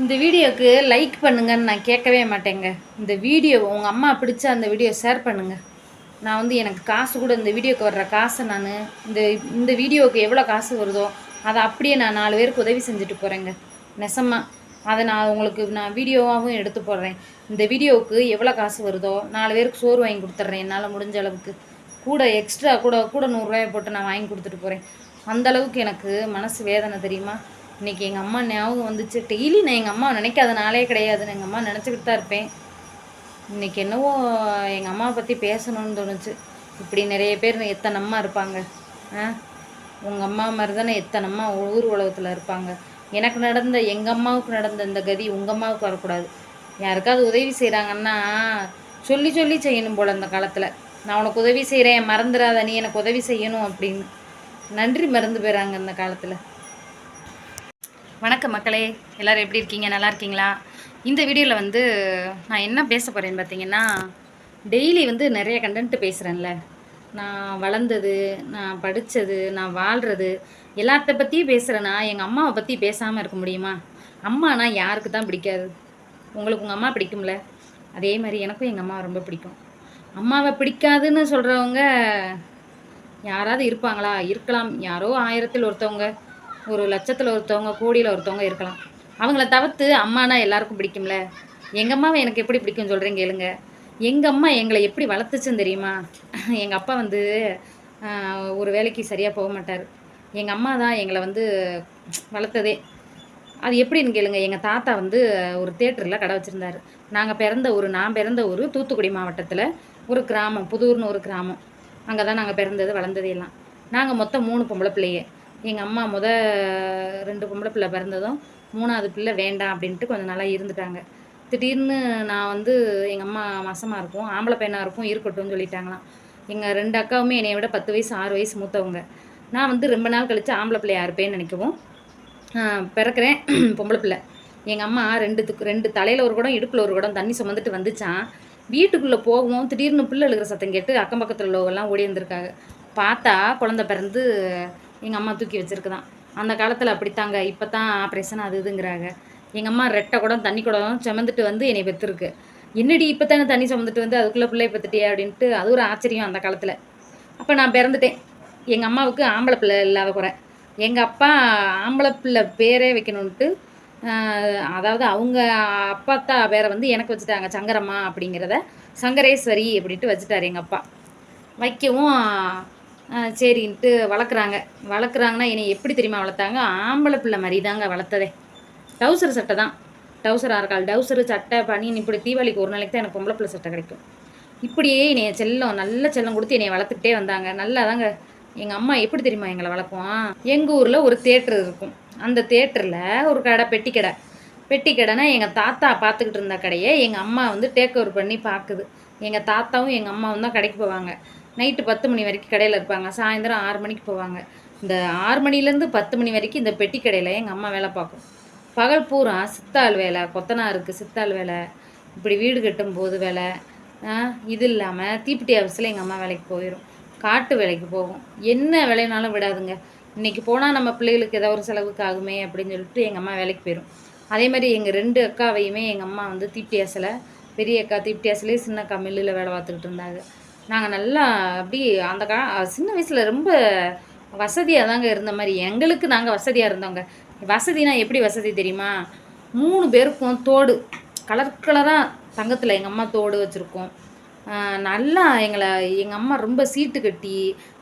இந்த வீடியோக்கு லைக் பண்ணுங்கன்னு நான் கேட்கவே மாட்டேங்க. இந்த வீடியோ உங்கள் அம்மா பிடிச்ச அந்த வீடியோ ஷேர் பண்ணுங்கள். நான் வந்து எனக்கு காசு கூட இந்த வீடியோக்கு வர்ற காசை நான் இந்த இந்த வீடியோவுக்கு எவ்வளோ காசு வருதோ அதை அப்படியே நான் 4 பேருக்கு உதவி செஞ்சுட்டு போகிறேங்க. நெசமாக அதை நான் உங்களுக்கு வீடியோவாகவும் எடுத்து போடுறேன். இந்த வீடியோவுக்கு எவ்வளோ காசு வருதோ 4 பேருக்கு சோறு வாங்கி கொடுத்துட்றேன். என்னால் முடிஞ்ச அளவுக்கு கூட எக்ஸ்ட்ரா கூட 100 ரூபாயை போட்டு நான் வாங்கி கொடுத்துட்டு போகிறேன். அந்தளவுக்கு எனக்கு மனசு வேதனை தெரியுமா. இன்றைக்கி எங்கள் அம்மா ஞாபகம் வந்துச்சு. டெய்லி நான் எங்கள் அம்மா நினைக்காத நாளே கிடையாதுன்னு எங்கள் அம்மா நினச்சிக்கிட்டு தான் இருப்பேன். இன்றைக்கி என்னவோ எங்கள் அம்மாவை பற்றி பேசணும்னு தோணுச்சு. இப்படி நிறைய பேர் எத்தனை அம்மா இருப்பாங்க. உங்கள் அம்மா மாதிரி தானே எத்தனை அம்மா ஊர் உலகத்தில் இருப்பாங்க. எனக்கு நடந்த எங்கள் அம்மாவுக்கு நடந்த இந்த கதி உங்கள் அம்மாவுக்கு வரக்கூடாது. யாருக்காவது உதவி செய்கிறாங்கன்னா சொல்லி சொல்லி செய்யணும் போல். அந்த காலத்தில் நான் உனக்கு உதவி செய்கிறேன், மறந்துடாத, நீ எனக்கு உதவி செய்யணும் அப்படின்னு நன்றி மறந்து போயிறாங்க இந்த காலத்தில். வணக்கம் மக்களே, எல்லோரும் எப்படி இருக்கீங்க? நல்லா இருக்கீங்களா? இந்த வீடியோவில் வந்து நான் என்ன பேச போகிறேன்னு பார்த்தீங்கன்னா, டெய்லி வந்து நிறைய கண்டென்ட் பேசுகிறேன்ல. நான் வளர்ந்தது, நான் படித்தது, நான் வாழ்கிறது எல்லாத்த பற்றியும் பேசுகிறேன்னா எங்கள் அம்மாவை பற்றி பேசாமல் இருக்க முடியுமா? அம்மானா யாருக்கு தான் பிடிக்காது? உங்களுக்கு உங்கள் அம்மா பிடிக்கும்ல? அதே மாதிரி எனக்கும் எங்கள் அம்மாவை ரொம்ப பிடிக்கும். அம்மாவை பிடிக்காதுன்னு சொல்கிறவங்க யாராவது இருப்பாங்களா? இருக்கலாம். யாரோ 1000ல் ஒருத்தவங்க, 1,00,000ல் ஒருத்தவங்க, கோடியில் ஒருத்தவங்க இருக்கலாம். அவங்கள தவிர்த்து அம்மானா எல்லாருக்கும் பிடிக்கும்ல. எங்கள் அம்மாவை எனக்கு எப்படி பிடிக்கும்னு சொல்கிறேன் கேளுங்க. எங்கள் அம்மா எங்களை எப்படி வளர்த்துச்சுன்னு தெரியுமா? எங்கள் அப்பா வந்து ஒரு வேலைக்கு சரியாக போக மாட்டார். எங்கள் அம்மா தான் எங்களை வந்து வளர்த்ததே. அது எப்படின்னு கேளுங்க. எங்கள் தாத்தா வந்து ஒரு தேட்டரில் கடை வச்சுருந்தார். நான் பிறந்த ஊர் தூத்துக்குடி மாவட்டத்தில் ஒரு கிராமம், புதூர்னு ஒரு கிராமம். அங்கே தான் நாங்கள் பிறந்தது வளர்ந்தது எல்லாம். நாங்கள் மொத்தம் 3 பொம்பளை பிள்ளைங்க. எங்கள் அம்மா 2 பொம்பளை பிள்ளை பிறந்ததும் 3ஆவது பிள்ளை வேண்டாம் அப்படின்ட்டு கொஞ்சம் நாளாக இருந்துட்டாங்க. திடீர்னு நான் வந்து எங்கள் அம்மா மாசமாக இருக்கும், ஆம்பளை பையனாக இருக்கும், இருக்கட்டும்னு சொல்லிட்டாங்களாம். எங்கள் 2 அக்காவுமே என்னை விட 10 வயசு 6 வயசு மூத்தவங்க. நான் வந்து ரொம்ப நாள் கழித்து ஆம்பளை பிள்ளையாக இருப்பேன்னு நினைக்கவும் பிறக்கிறேன் பொம்பளை பிள்ளை. எங்கள் அம்மா 2 தலையில் ஒரு குடம் இடுப்பில் ஒரு குடம் தண்ணி சுமந்துட்டு வந்துச்சான். வீட்டுக்குள்ளே போகவும் திடீர்னு பிள்ளை எழுகிற சத்தம் கேட்டு அக்கம் பக்கத்தில் உள்ளவங்கெல்லாம் ஓடி வந்திருக்காங்க. பார்த்தா குழந்தை பிறந்து எங்கள் அம்மா தூக்கி வச்சுருக்குதான். அந்த காலத்தில் அப்படித்தாங்க. இப்போ தான் ஆப்ரேஷன் அது இதுங்கிறாங்க. எங்கள் அம்மா 2 குடம் தண்ணி குடம் சுமந்துட்டு வந்து என்னை பெற்றுருக்கு. என்னடி இப்போ தானே தண்ணி சுமந்துட்டு வந்து அதுக்குள்ளே பிள்ளை பெற்றுட்டியே அப்படின்ட்டு அது ஒரு ஆச்சரியம் அந்த காலத்தில். அப்போ நான் பிறந்துட்டேன். எங்கள் அம்மாவுக்கு ஆம்பளை பிள்ளை இல்லாத குறை. எங்கள் அப்பா ஆம்பளை பிள்ளை பேரே வைக்கணுன்ட்டு, அதாவது அவங்க அப்பாத்தா பேரை வந்து எனக்கு வச்சுட்டாங்க. சங்கரம்மா அப்படிங்கிறத சங்கரேஸ்வரி அப்படின்ட்டு வச்சுட்டார் எங்கள் அப்பா. வைக்கவும் சரின்ட்டு வளர்க்குறாங்கன்னா என்னை எப்படி தெரியுமா வளர்த்தாங்க? ஆம்பளை பிள்ளை மாதிரி தாங்க வளர்த்ததே. டவுசர் சட்டை தான், டவுசர் ஆறுகால் டவுசரு சட்டை பனியன். இப்படி தீபாவளிக்கு ஒரு நாளைக்கு தான் எனக்கு பொம்பளை பிள்ளை சட்டை கிடைக்கும். இப்படியே என்னைய நல்ல செல்லம் கொடுத்து என்னை வளர்த்துக்கிட்டே வந்தாங்க. நல்லா தாங்க. எங்கள் அம்மா எப்படி தெரியுமா எங்களை வளர்ப்போம்? எங்கள் ஊரில் ஒரு தேட்டர் இருக்கும். அந்த தேட்டரில் ஒரு கடை, பெட்டி கடைனா எங்கள் தாத்தா பார்த்துக்கிட்டு இருந்த கடையை எங்கள் அம்மா வந்து டேக் ஓவர் பண்ணி பார்க்குது. எங்கள் தாத்தாவும் எங்கள் அம்மாவும் தான் கடைக்கு போவாங்க. நைட்டு 10 மணி வரைக்கும் கடையில் இருப்பாங்க. சாயந்தரம் 6 மணிக்கு போவாங்க. இந்த 6 மணிலேருந்து 10 மணி வரைக்கும் இந்த பெட்டி கடையில் எங்கள் அம்மா வேலை பார்க்கும். பகல் பூரா சித்தாள் வேலை, கொத்தனாருக்கு சித்தாள் வேலை, இப்படி வீடு கட்டும்போது வேலை, இது இல்லாமல் தீப்பெட்டி ஆஃபீஸில் எங்கள் அம்மா வேலைக்கு போயிடும். காட்டு வேலைக்கு போகும். என்ன வேலைனாலும் விடாதுங்க. இன்றைக்கி போனால் நம்ம பிள்ளைகளுக்கு ஏதோ ஒரு செலவுக்கு ஆகுமே அப்படின்னு சொல்லிட்டு எங்கள் அம்மா வேலைக்கு போயிடும். அதே மாதிரி எங்கள் 2 அக்காவையுமே எங்கள் அம்மா வந்து தீப்பெட்டி ஆசில், பெரிய அக்கா தீப்பெட்டி ஆசிலே, சின்ன அக்கா மில்லில் வேலை பார்த்துக்கிட்டு இருந்தாங்க. நாங்கள் நல்லா அப்படி அந்த சின்ன வயசில் ரொம்ப வசதியாக தாங்க இருந்த மாதிரி. எங்களுக்கு நாங்கள் வசதியாக இருந்தோங்க. வசதினா எப்படி வசதி தெரியுமா? 3 பேருக்கும் தோடு கலர் கலராக தங்கத்தில் எங்கள் அம்மா தோடு வச்சுருக்கோம். நல்லா எங்கள் அம்மா ரொம்ப சீட்டு கட்டி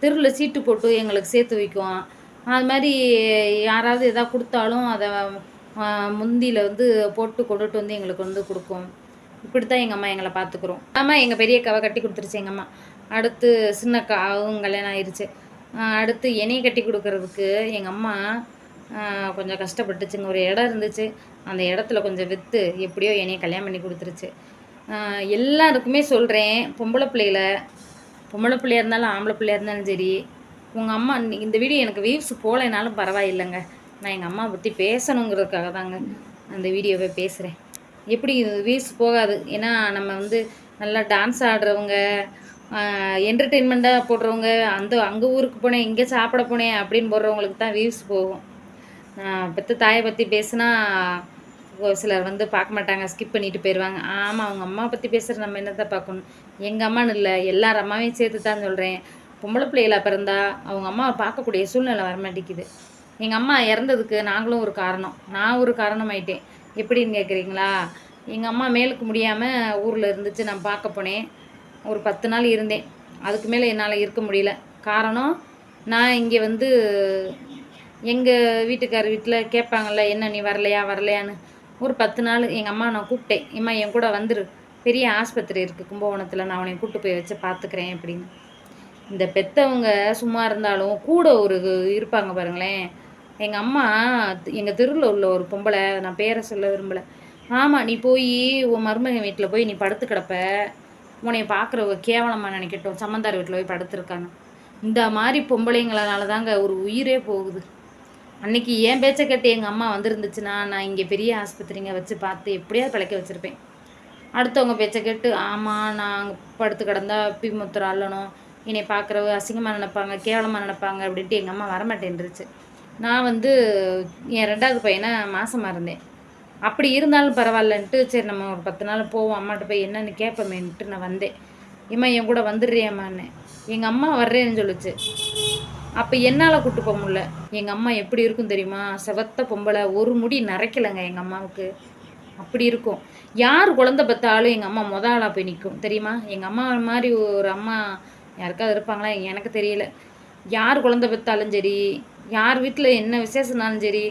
தெருவில் சீட்டு போட்டு எங்களுக்கு சேர்த்து வைக்கும். அது மாதிரி யாராவது எதாவது கொடுத்தாலும் அதை முந்தியில் வந்து போட்டு கொண்டுட்டு வந்து எங்களுக்கு வந்து கொடுக்கும். இப்படி தான் எங்கள் அம்மா எங்களை பார்த்துக்குறோம். ஆமாம், எங்கள் பெரிய அக்காவை கட்டி கொடுத்துருச்சு எங்கள் அம்மா. அடுத்து சின்ன அக்கா அவங்க கல்யாணம் ஆயிடுச்சு. அடுத்து என்னையை கட்டி கொடுக்கறதுக்கு எங்கள் அம்மா கொஞ்சம் கஷ்டப்பட்டுச்சுங்க. ஒரு இடம் இருந்துச்சு, அந்த இடத்துல கொஞ்சம் விற்று எப்படியோ என்னையை கல்யாணம் பண்ணி கொடுத்துருச்சு. எல்லாருக்குமே சொல்கிறேன், பொம்பளை பிள்ளையாக இருந்தாலும் ஆம்பளை பிள்ளையாக இருந்தாலும் சரி, உங்கள் அம்மா இந்த வீடியோ எனக்கு வியூஸ் போகலைனாலும் பரவாயில்லைங்க. நான் எங்கள் அம்மா பற்றி பேசணுங்கிறதுக்காக தாங்க அந்த வீடியோவை பேசுகிறேன். எப்படி வியூஸ் போகாது? ஏன்னா நம்ம வந்து நல்லா டான்ஸ் ஆடுறவங்க, என்டர்டெயின்மெண்ட்டாக போடுறவங்க, அங்கே ஊருக்கு போனேன், இங்கே சாப்பிட போனேன் அப்படின்னு போடுறவங்களுக்கு தான் வியூஸ் போகும். பெற்ற தாயை பற்றி பேசுனா ஒரு சிலர் வந்து பார்க்க மாட்டாங்க, ஸ்கிப் பண்ணிட்டு போயிடுவாங்க. ஆமாம், அவங்க அம்மா பற்றி பேசுகிற நம்ம என்னத்தை பார்க்கணும்? எங்கள் அம்மான்னு இல்லை, எல்லார் அம்மாவையும் சேர்த்து தான் சொல்கிறேன். பொம்பளை பிள்ளைகளா பிறந்தா அவங்க அம்மாவை பார்க்கக்கூடிய சூழ்நிலை வரமாட்டேங்குது. எங்கள் அம்மா இறந்ததுக்கு நாங்களும் ஒரு காரணம். நான் ஒரு காரணமாயிட்டேன். எப்படின்னு கேட்குறீங்களா? எங்கள் அம்மா மேலுக்கு முடியாமல் ஊரில் இருந்துச்சு. நான் பார்க்க போனேன். ஒரு 10 நாள் இருந்தேன். அதுக்கு மேலே என்னால் இருக்க முடியல. காரணம், நான் இங்கே வந்து எங்கள் வீட்டுக்கார் வீட்டில் கேட்பாங்கள்ல, என்ன நீ வரலையா வரலையான்னு. ஒரு 10 நாள் எங்கள் அம்மா நான் கூப்பிட்டேன். ஏம்மா என் கூட வந்துரு, பெரிய ஆஸ்பத்திரி இருக்குது கும்பகோணத்தில், நான் உன்னை கூப்பிட்டு போய் வச்சு பார்த்துக்கிறேன் அப்படின்னு. இந்த பெற்றவங்க சும்மா இருந்தாலும் கூட ஒரு இருப்பாங்க பாருங்களேன். எங்கள் அம்மா எங்கள் தெருவில் உள்ள ஒரு பொம்பளை, நான் பேரை சொல்ல விரும்பலை. ஆமாம், நீ போய் உன் மருமகன் வீட்டில் போய் நீ படுத்து கிடப்ப, உன்னைய பார்க்குறவங்க கேவலமாக நினைக்கட்டும், சம்மந்தார் வீட்டில் போய் படுத்துருக்காங்க. இந்த மாதிரி பொம்பளைங்களால தாங்க ஒரு உயிரே போகுது. அன்றைக்கி என் பேச்சை கேட்டு எங்கள் அம்மா வந்திருந்துச்சுன்னா நான் இங்கே பெரிய ஆஸ்பத்திரிங்க வச்சு பார்த்து எப்படியாவது பிழைக்க வச்சுருப்பேன். அடுத்தவங்க பேச்சை கேட்டு ஆமாம் நான் அங்கே படுத்து கிடந்தா பிமுத்திரம் அள்ளணும், என்னை பார்க்குறவ அசிங்கமாக நினைப்பாங்க, கேவலமாக நினைப்பாங்க அப்படின்ட்டு எங்கள் அம்மா வரமாட்டேன்ருச்சு. நான் வந்து என் 2வது பையனை மாசமாக இருந்தேன். அப்படி இருந்தாலும் பரவாயில்லன்ட்டு சரி நம்ம ஒரு 10 நாள் போவோம், அம்மாட்ட போய் என்னென்னு கேட்பமேன்ட்டு நான் வந்தேன். ஏம்மா என் கூட வந்துடுறியாம்மான்னு. எங்கள் அம்மா வர்றேன்னு சொல்லிச்சு. அப்போ என்னால் கூட்டு போக முடியல. எங்கள் அம்மா எப்படி இருக்கும் தெரியுமா? செவத்த பொம்பளை, ஒரு முடி நரைக்கலைங்க எங்கள் அம்மாவுக்கு. அப்படி இருக்கும். யார் குழந்த பெற்றாலும் எங்கள் அம்மா ஆளாக போய் நிற்கும் தெரியுமா? எங்கள் அம்மா மாதிரி ஒரு அம்மா யாருக்காவது இருப்பாங்களா? எனக்கு தெரியல. யார் குழந்த பெற்றாலும் சரி, யார் வீட்டில் என்ன விசேஷம்னாலும் சரி.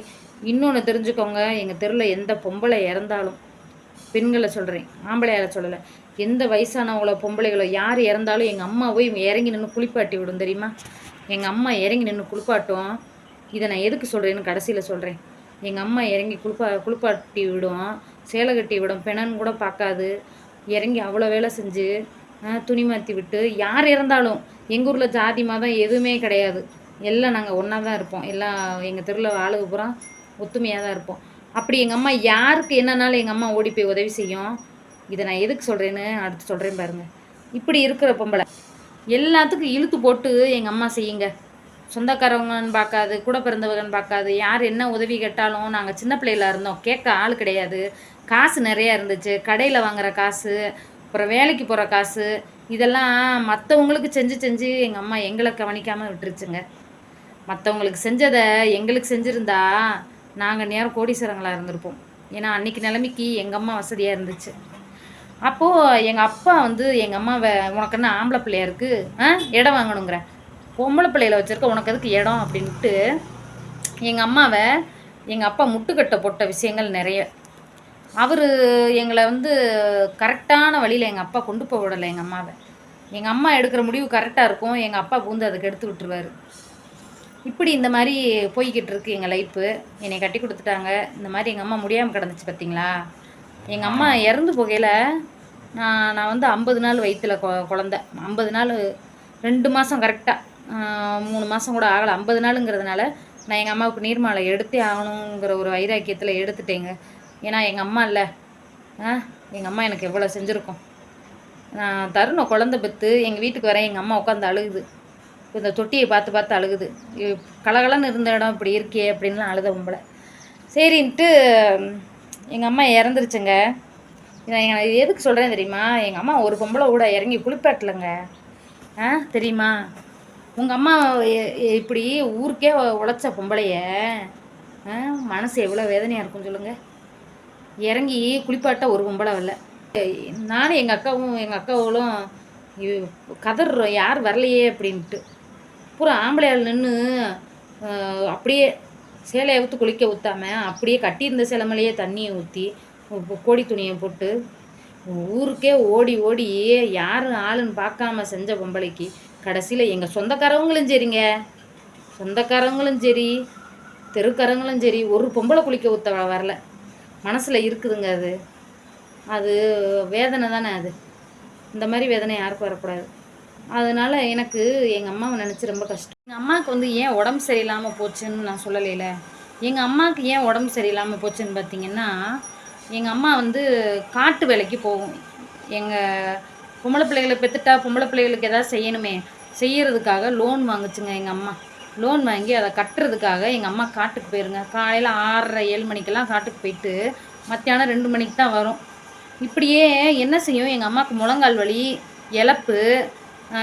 இன்னொன்று தெரிஞ்சுக்கோங்க, எங்கள் தெருவில் எந்த பொம்பளை இறந்தாலும், பெண்களை சொல்கிறேன், ஆம்பளையால சொல்லலை, எந்த வயசானவங்களோ பொம்பளைகளோ யார் இறந்தாலும் எங்கள் அம்மா போய் இறங்கி நின்று குளிப்பாட்டி விடும் தெரியுமா? எங்கள் அம்மா இறங்கி நின்று குளிப்பாட்டும். இதை நான் எதுக்கு சொல்கிறேன்னு கடைசியில் சொல்கிறேன். எங்கள் அம்மா இறங்கி குளிப்பாட்டி விடும், சேலை கட்டி விடும், பெணன்னு கூட பார்க்காது, இறங்கி அவ்வளோ வேலை செஞ்சு துணி மாற்றி விட்டு. யார் இறந்தாலும் எங்கள் ஊரில் ஜாதி மதம் எதுவுமே கிடையாது, எல்லாம் நாங்கள் ஒன்றா தான் இருப்போம். எல்லாம் எங்கள் தெருவில் ஆளுக்கு பூரா ஒத்துமையாக தான் இருப்போம். அப்படி எங்கள் அம்மா யாருக்கு என்னன்னாலும் எங்கள் அம்மா ஓடி போய் உதவி செய்யும். இதை நான் எதுக்கு சொல்கிறேன்னு அடுத்து சொல்கிறேன் பாருங்கள். இப்படி இருக்கிற பொம்பளை எல்லாத்துக்கும் இழுத்து போட்டு எங்கள் அம்மா செய்யுங்க. சொந்தக்காரவங்கன்னு பார்க்காது, கூட பிறந்தவங்கன்னு பார்க்காது, யார் என்ன உதவி கேட்டாலும். நாங்கள் சின்ன பிள்ளையில இருந்தோம், கேட்க ஆள் கிடையாது, காசு நிறையா இருந்துச்சு, கடையில் வாங்குகிற காசு, அப்புறம் வேலைக்கு போகிற காசு, இதெல்லாம் மற்றவங்களுக்கு செஞ்சு எங்கள் அம்மா எங்களை கவனிக்காமல் விட்டுருச்சுங்க. மற்றவங்களுக்கு செஞ்சதை எங்களுக்கு செஞ்சுருந்தா நாங்கள் நேரம் கோடீஸ்வரங்களாக இருந்திருப்போம். ஏன்னா அன்றைக்கி நிலைமைக்கு எங்கள் அம்மா வசதியாக இருந்துச்சு. அப்போது எங்கள் அப்பா வந்து எங்கள் அம்மாவை, உனக்கு என்ன ஆம்பளை பிள்ளையா இருக்குது, இடம் வாங்கணுங்கிற, பொம்பளை பிள்ளையில வச்சுருக்க, உனக்கு அதுக்கு இடம் அப்படின்ட்டு எங்கள் அம்மாவை, எங்கள் அப்பா முட்டுக்கட்டை போட்ட விஷயங்கள் நிறைய. அவர் எங்களை வந்து கரெக்டான வழியில் எங்கள் அப்பா கொண்டு போக விடலை எங்கள் அம்மாவை. எங்கள் அம்மா எடுக்கிற முடிவு கரெக்டாக இருக்கும், எங்கள் அப்பா பூந்து அதுக்கு எடுத்து விட்டுருவார். இப்படி இந்த மாதிரி போய்கிட்டு இருக்கு எங்கள் லைஃப்பு. என்னை கட்டி கொடுத்துட்டாங்க. இந்த மாதிரி எங்கள் அம்மா முடியாமல் கிடந்துச்சு பார்த்தீங்களா? எங்கள் அம்மா இறந்து போகையில் நான் வந்து 50 நாள் வயிற்றில் குழந்த, 50 நாள் 2 மாதம் கரெக்டாக, 3 மாதம் கூட ஆகலை, 50 நாளுங்கிறதுனால நான் எங்கள் அம்மாவுக்கு நீர்மாலை எடுத்தே ஆகணுங்கிற ஒரு வைராக்கியத்தில் எடுத்துட்டேங்க. ஏன்னா எங்கள் அம்மா இல்லை, எங்கள் அம்மா எனக்கு எவ்வளோ செஞ்சுருக்கோம். நான் தருணம் குழந்த பெற்று எங்கள் வீட்டுக்கு வரேன், எங்கள் அம்மா உட்காந்து அழுகுது. இந்த தொட்டியை பார்த்து அழுகுது. கலகலன்னு இருந்த இடம் இப்படி இருக்கே அப்படின்லாம் அழுத பொம்பளை. சரின்ட்டு எங்கள் அம்மா இறந்துருச்சுங்க. நான் எதுக்கு சொல்கிறேன் தெரியுமா? எங்கள் அம்மா ஒரு பொம்பளை கூட இறங்கி குளிப்பாட்டலைங்க. தெரியுமா? உங்கள் அம்மா இப்படி ஊருக்கே உழைச்ச பொம்பளைய மனசு எவ்வளோ வேதனையாக இருக்கும் சொல்லுங்கள். இறங்கி குளிப்பாட்ட ஒரு பொம்பளை வரல. நானும் எங்கள் அக்காவும் கதறோம், யார் வரலையே அப்படின்ட்டு. பூரா ஆம்பளையால் நின்று அப்படியே சேலையை ஊற்று குளிக்க ஊற்றாமல் அப்படியே கட்டியிருந்த சேலை மேலேயே தண்ணியை ஊற்றி கோடி துணியை போட்டு ஊருக்கே ஓடி யாரும் ஆளுன்னு பார்க்காம செஞ்ச பொம்பளைக்கு கடைசியில் எங்கள் சொந்தக்காரவங்களும் சரிங்க, சொந்தக்காரவங்களும் சரி, தெருக்காரங்களும் சரி, ஒரு பொம்பளை குளிக்க ஊற்ற வரல. மனசில் இருக்குதுங்க அது வேதனை தானே. இந்த மாதிரி வேதனை யாருக்கும் வரக்கூடாது. அதனால் எனக்கு எங்கள் அம்மாவை நினச்சி ரொம்ப கஷ்டம். எங்கள் அம்மாவுக்கு வந்து ஏன் உடம்பு சரியில்லாமல் போச்சுன்னு நான் சொல்லலையில. எங்கள் அம்மாவுக்கு ஏன் உடம்பு சரியில்லாமல் போச்சுன்னு பார்த்தீங்கன்னா, எங்கள் அம்மா வந்து காட்டு வேலைக்கு போகும். எங்கள் பொம்பளை பிள்ளைகளை பெற்றுட்டா பொம்பளை பிள்ளைகளுக்கு எதாவது செய்யணுமே, செய்கிறதுக்காக லோன் வாங்குச்சுங்க எங்கள் அம்மா. லோன் வாங்கி அதை கட்டுறதுக்காக எங்கள் அம்மா காட்டுக்கு போயிருங்க. காலையில் 6:30 7 மணிக்கெல்லாம் காட்டுக்கு போயிட்டு மத்தியானம் 2 மணிக்கு தான் வரும். இப்படியே என்ன செய்யும், எங்கள் அம்மாவுக்கு முழங்கால் வலி, இளப்பு,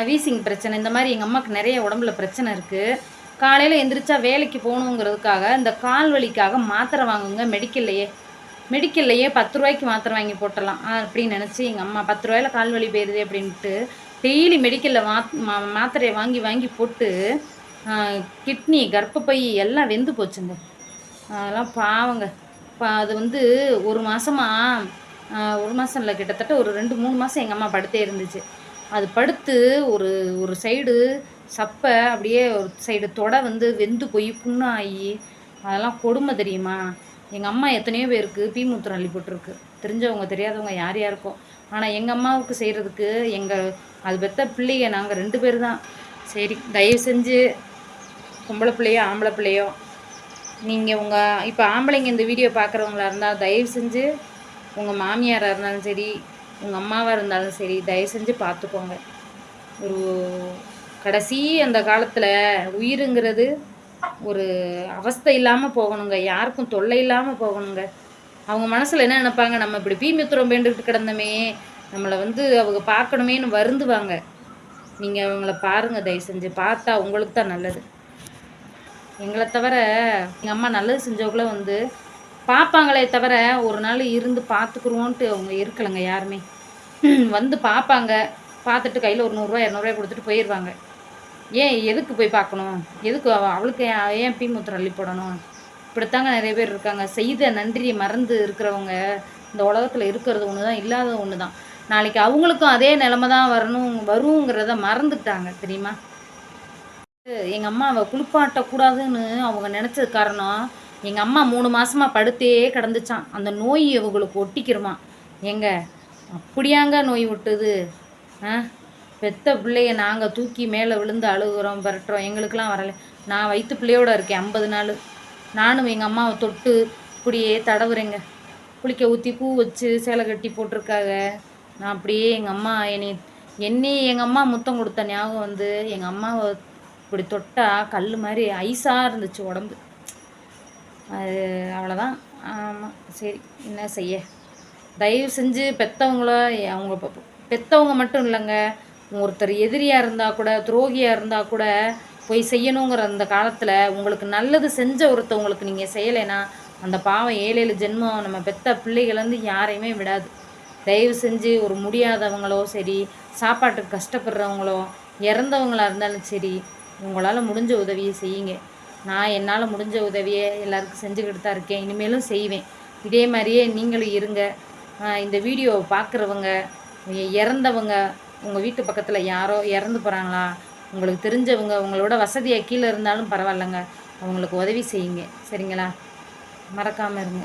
வீசிங் பிரச்சனை, இந்த மாதிரி எங்கள் அம்மாவுக்கு நிறைய உடம்புல பிரச்சனை இருக்குது. காலையில் எந்திரிச்சா வேலைக்கு போகணுங்கிறதுக்காக இந்த கால் வலிக்காக மாத்திரை வாங்குங்க மெடிக்கல்லையே 10 ரூபாய்க்கு மாத்திரை வாங்கி போட்டலாம் அப்படின்னு நினச்சி எங்கள் அம்மா 10 ரூபாயில் கால் வலி போயிடுது அப்படின்ட்டு டெய்லி மெடிக்கலில் மாத்திரையை வாங்கி வாங்கி போட்டு கிட்னி, கர்ப்பப்பை எல்லாம் வெந்து போச்சுங்க. அதெல்லாம் பாவங்க. அது வந்து ஒரு மாதம் இல்லை, கிட்டத்தட்ட ஒரு 2-3 மாதம் எங்கள் அம்மா படுத்தே இருந்துச்சு. அது படுத்து ஒரு சைடு சப்பை அப்படியே ஒரு சைடு தொடை வந்து வெந்து போய் புண்ணாகி அதெல்லாம் கொடுமை தெரியுமா. எங்கள் அம்மா எத்தனையோ பேருக்கு மூத்திரம் அள்ளி போட்டிருக்கு, தெரிஞ்சவங்க தெரியாதவங்க யார் யாருக்கும். ஆனால் எங்கள் அம்மாவுக்கு செய்கிறதுக்கு அது பெற்ற பிள்ளைங்க நாங்கள் 2 பேர் தான். சரி, தயவு செஞ்சு பொம்பளை பிள்ளையோ ஆம்பளை பிள்ளையோ, நீங்கள் இப்போ ஆம்பளைங்க இந்த வீடியோ பார்க்குறவங்களா இருந்தால் தயவு செஞ்சு உங்கள் மாமியாராக இருந்தாலும் சரி, உங்கள் அம்மாவாக இருந்தாலும் சரி, தயவு செஞ்சு பார்த்துக்கோங்க. ஒரு கடைசி அந்த காலத்தில் உயிருங்கிறது ஒரு அவஸ்தை இல்லாமல் போகணுங்க, யாருக்கும் தொல்லை இல்லாமல் போகணுங்க. அவங்க மனசில் என்ன நினைப்பாங்க, நம்ம இப்படி மூத்திரம் வேண்டுகிட்டு கிடந்தோமே, நம்மளை வந்து அவங்க பார்க்கணுமேனு வருந்துவாங்க. நீங்கள் அவங்கள பாருங்கள், தயவு செஞ்சு பார்த்தா உங்களுக்கு தான் நல்லது. எங்களை தவிர எங்கள் அம்மா நல்லது செஞ்சவங்கள வந்து பார்ப்பாங்களே தவிர ஒரு நாள் இருந்து பார்த்துக்குருவோன்ட்டு அவங்க இருக்கலைங்க. யாருமே வந்து பார்ப்பாங்க, பார்த்துட்டு கையில் ஒரு 100 ரூபா 200 ரூபாய் கொடுத்துட்டு போயிடுவாங்க. ஏன் எதுக்கு போய் பார்க்கணும், எதுக்கு அவளுக்கு ஏன் மூத்திரம் அள்ளி போடணும்? இப்படித்தாங்க நிறைய பேர் இருக்காங்க. செய்த நன்றியை மறந்து இருக்கிறவங்க இந்த உலகத்தில் இருக்கிறது ஒன்று தான், இல்லாத ஒன்று தான். நாளைக்கு அவங்களுக்கும் அதே நிலமை தான் வருங்கிறத மறந்துட்டாங்க தெரியுமா. எங்கள் அம்மாவை குளிப்பாட்டக்கூடாதுன்னு அவங்க நினச்சது காரணம், எங்கள் அம்மா 3 மாதமாக படுத்தே கிடந்துச்சான். அந்த நோய் அவங்களுக்கு ஒட்டிக்கிறோமா. அப்படியாங்க நோய் விட்டுது? பெத்த பிள்ளைய நாங்கள் தூக்கி மேலே விழுந்து அழுகுறோம், பரட்டுறோம், எங்களுக்கெல்லாம் வரலை. நான் வயிற்று பிள்ளையோடு இருக்கேன் 50 நாள். நானும் எங்கள் அம்மாவை தொட்டு இப்படியே தடவுறேங்க. குளிக்க ஊற்றி பூ வச்சு சேலை கட்டி போட்டிருக்காங்க. நான் அப்படியே எங்கள் அம்மா எங்கள் அம்மா முத்தம் கொடுத்த ஞாபகம் வந்து எங்கள் அம்மாவை இப்படி தொட்டால் கல் மாதிரி ஐஸாக இருந்துச்சு உடம்பு. அது அவ்வளோதான். ஆமாம், சரி, என்ன செய்ய. தயவு செஞ்சு பெற்றவங்கள, அவங்க பெற்றவங்க மட்டும் இல்லைங்க, ஒருத்தர் எதிரியாக இருந்தால் கூட, துரோகியாக இருந்தால் கூட போய் செய்யணுங்கிற அந்த காலத்தில் உங்களுக்கு நல்லது செஞ்ச ஒருத்தவங்களுக்கு நீங்கள் செய்யலைன்னா அந்த பாவம் 7 ஜென்மம் நம்ம பெற்ற பிள்ளைகள் யாரையுமே விடாது. தயவு செஞ்சு ஒரு முடியாதவங்களோ சரி, சாப்பாட்டுக்கு கஷ்டப்படுறவங்களோ, இறந்தவங்களாக இருந்தாலும் சரி, உங்களால் முடிஞ்ச உதவியை செய்யுங்க. நான் என்னால் முடிஞ்ச உதவியை எல்லாருக்கும் செஞ்சுக்கிட்டு தான் இருக்கேன், இனிமேலும் செய்வேன். இதே மாதிரியே நீங்களும் இருங்க. இந்த வீடியோவை பார்க்குறவங்க, இறந்தவங்க, உங்கள் வீட்டு பக்கத்தில் யாரோ இறந்து போகிறாங்களா, உங்களுக்கு தெரிஞ்சவங்க, உங்களோட வசதியாக கீழே இருந்தாலும் பரவாயில்லைங்க, அவங்களுக்கு உதவி செய்யுங்க. சரிங்களா? மறக்காமல் இருங்க.